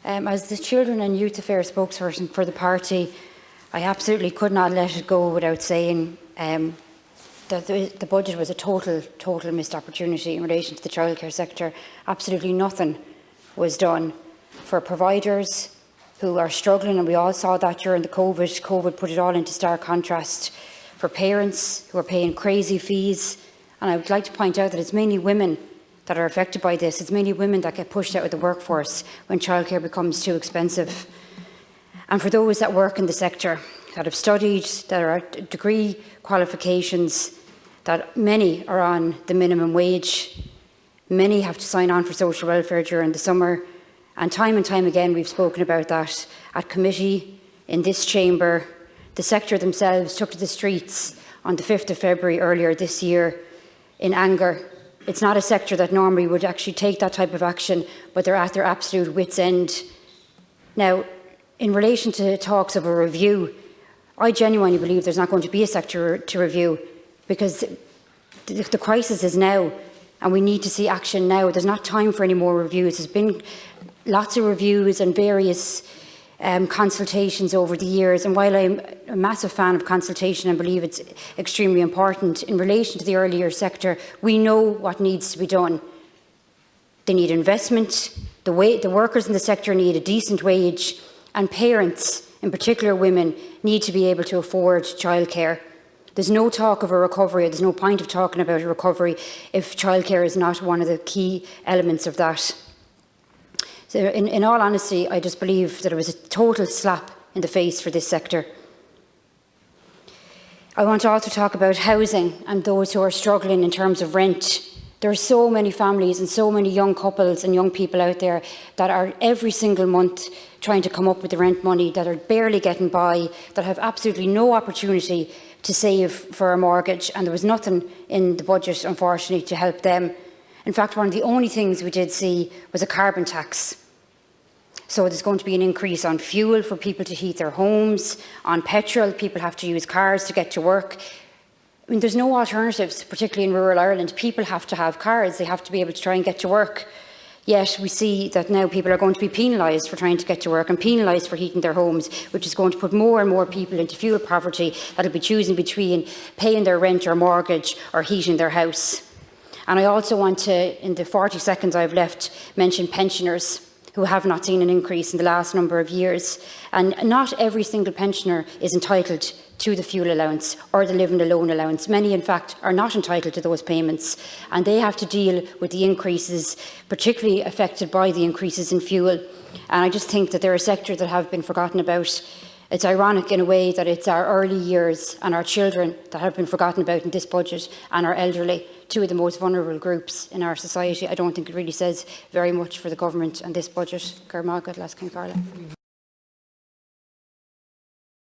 As the Children and Youth Affairs spokesperson for the party, I absolutely could not let it go without saying that the budget was a total missed opportunity in relation to the childcare sector. Absolutely nothing was done for providers who are struggling, and we all saw that during the COVID. COVID put it all into stark contrast. For parents who are paying crazy fees, and I would like to point out that it's mainly women that are affected by this. It's mainly women that get pushed out of the workforce when childcare becomes too expensive. And for those that work in the sector, that have studied, that are at degree qualifications, that many are on the minimum wage, many have to sign on for social welfare during the summer, and time again we've spoken about that at committee, in this chamber. The sector themselves took to the streets on the 5th of February earlier this year in anger. It's not a sector that normally would actually take that type of action, but they're at their absolute wits' end. Now, in relation to talks of a review, I genuinely believe there's not going to be a sector to review, because the crisis is now and we need to see action now. There's not time for any more reviews. There's been lots of reviews and various consultations over the years, and while I'm a massive fan of consultation and believe it's extremely important, in relation to the early years sector, we know what needs to be done. They need investment, the workers in the sector need a decent wage, and parents, in particular women, need to be able to afford childcare. There's no talk of a recovery, there's no point of talking about a recovery if childcare is not one of the key elements of that. So in all honesty, I just believe that it was a total slap in the face for this sector. I want to also talk about housing and those who are struggling in terms of rent. There are so many families and so many young couples and young people out there that are every single month trying to come up with the rent money, that are barely getting by, that have absolutely no opportunity to save for a mortgage, and there was nothing in the budget, unfortunately, to help them. In fact, one of the only things we did see was a carbon tax. So there's going to be an increase on fuel for people to heat their homes, on petrol, people have to use cars to get to work. I mean, there's no alternatives, particularly in rural Ireland. People have to have cars, they have to be able to try and get to work. Yet we see that now people are going to be penalised for trying to get to work and penalised for heating their homes, which is going to put more and more people into fuel poverty that will be choosing between paying their rent or mortgage or heating their house. And I also want to, in the 40 seconds I've left, mention pensioners who have not seen an increase in the last number of years. And not every single pensioner is entitled to the fuel allowance or the living alone allowance. Many, in fact, are not entitled to those payments, and they have to deal with the increases, particularly affected by the increases in fuel. And I just think that they're a sector that have been forgotten about. It's ironic in a way that it's our early years and our children that have been forgotten about in this budget, and our elderly, two of the most vulnerable groups in our society. I don't think it really says very much for the government and this budget.